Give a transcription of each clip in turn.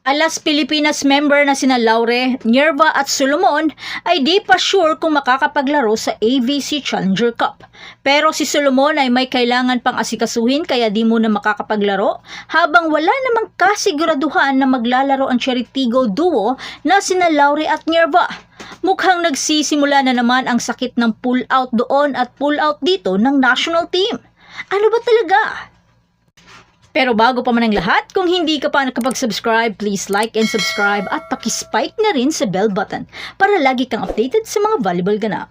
Alas Pilipinas member na sina Laure, Nierva at Solomon ay di pa sure kung makakapaglaro sa AVC Challenger Cup. Pero si Solomon ay may kailangan pang asikasuhin kaya di muna makakapaglaro, habang wala namang kasiguraduhan na maglalaro ang Cheritigo duo na sina Laure at Nierva. Mukhang nagsisimula na naman ang sakit ng pull-out doon at pull-out dito ng national team. Ano ba talaga? Pero bago pa man ang lahat, kung hindi ka pa nakapag-subscribe, please like and subscribe at pakispike na rin sa bell button para lagi kang updated sa mga volleyball ganap.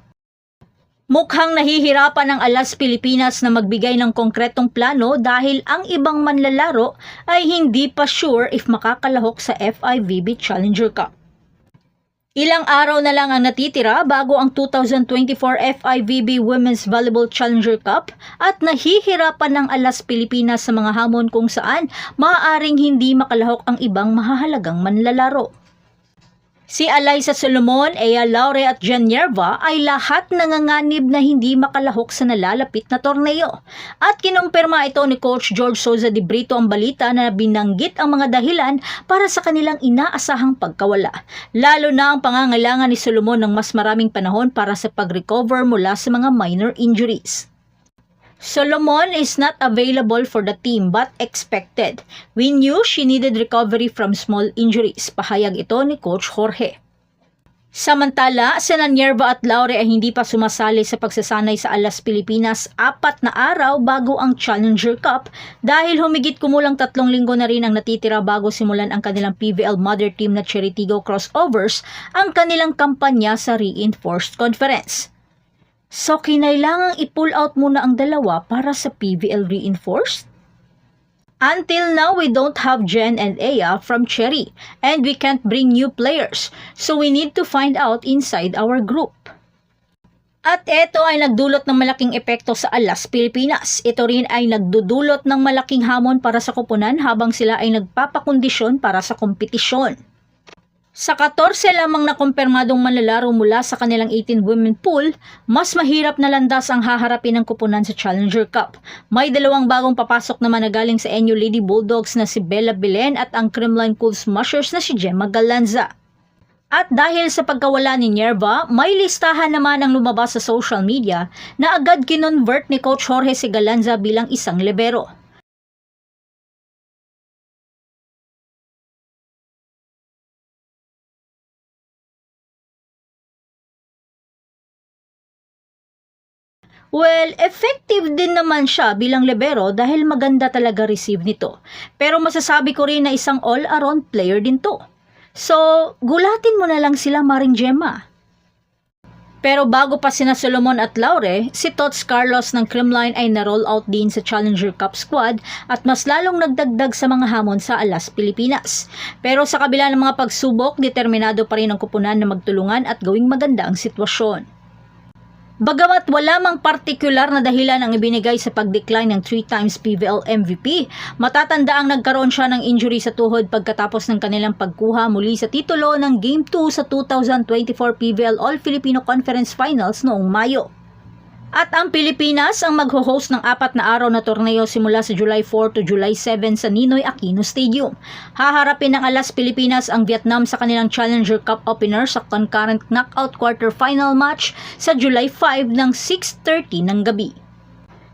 Mukhang nahihirapan ang Alas Pilipinas na magbigay ng konkretong plano dahil ang ibang manlalaro ay hindi pa sure if makakalahok sa FIVB Challenger Cup. Ilang araw na lang ang natitira bago ang 2024 FIVB Women's Volleyball Challenger Cup at nahihirapan ng Alas Pilipinas sa mga hamon kung saan maaaring hindi makalahok ang ibang mahahalagang manlalaro. Si Alyssa Solomon, Ea Laure at Jen Nierva ay lahat nanganganib na hindi makalahok sa nalalapit na torneo. At kinumpirma ito ni Coach George Souza de Brito ang balita na binanggit ang mga dahilan para sa kanilang inaasahang pagkawala. Lalo na ang pangangailangan ni Solomon ng mas maraming panahon para sa pag-recover mula sa mga minor injuries. Solomon is not available for the team but expected. We knew she needed recovery from small injuries. Pahayag ito ni Coach Jorge. Samantala, sina Nierva at Laure ay hindi pa sumasali sa pagsasanay sa Alas Pilipinas 4 na araw bago ang Challenger Cup dahil humigit kumulang 3 linggo na rin ang natitira bago simulan ang kanilang PVL mother team na Cheritigo Crossovers ang kanilang kampanya sa Reinforced Conference. So, kinailangang i-pull out muna ang dalawa para sa PVL Reinforced? Until now, we don't have Jen and Ea from Cherry, and we can't bring new players, so we need to find out inside our group. At ito ay nagdulot ng malaking epekto sa Alas Pilipinas. Ito rin ay nagdudulot ng malaking hamon para sa koponan habang sila ay nagpapakondisyon para sa kompetisyon. Sa 14 lamang na kumpirmadong manlalaro mula sa kanilang 18 women pool, mas mahirap na landas ang haharapin ng koponan sa Challenger Cup. May 2 bagong papasok naman na galing sa NU Lady Bulldogs na si Bella Belen at ang Creamline Cool Smashers na si Gemma Galanza. At dahil sa pagkawala ni Nierva, may listahan naman ang lumabas sa social media na agad kinonvert ni Coach Jorge si Galanza bilang isang libero. Well, effective din naman siya bilang libero dahil maganda talaga receive nito. Pero masasabi ko rin na isang all-around player din to. So, gulatin mo na lang sila, Maring Gemma. Pero bago pa sina Solomon at Laure, si Tots Carlos ng Creamline ay na-roll out din sa Challenger Cup squad at mas lalong nagdagdag sa mga hamon sa Alas Pilipinas. Pero sa kabila ng mga pagsubok, determinado pa rin ang koponan na magtulungan at gawing maganda ang sitwasyon. Bagamat wala mang partikular na dahilan ang ibinigay sa pag-decline ng 3 times PVL MVP, matatanda ang nagkaroon siya ng injury sa tuhod pagkatapos ng kanilang pagkuha muli sa titulo ng Game 2 sa 2024 PVL All-Filipino Conference Finals noong Mayo. At ang Pilipinas ang magho-host ng 4 na araw na torneo simula sa July 4 to July 7 sa Ninoy Aquino Stadium. Haharapin ng Alas Pilipinas ang Vietnam sa kanilang Challenger Cup opener sa concurrent knockout quarterfinal match sa July 5 ng 6:30 ng gabi.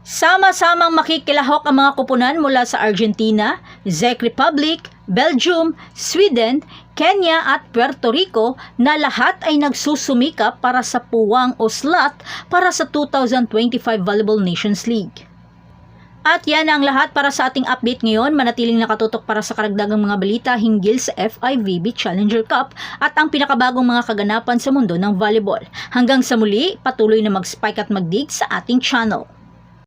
Sama-samang makikilahok ang mga koponan mula sa Argentina, Czech Republic, Belgium, Sweden, Kenya at Puerto Rico na lahat ay nagsusumikap para sa puwang o slot para sa 2025 Volleyball Nations League. At yan ang lahat para sa ating update ngayon. Manatiling nakatutok para sa karagdagang mga balita hinggil sa FIVB Challenger Cup at ang pinakabagong mga kaganapan sa mundo ng volleyball. Hanggang sa muli, patuloy na mag-spike at mag-dig sa ating channel.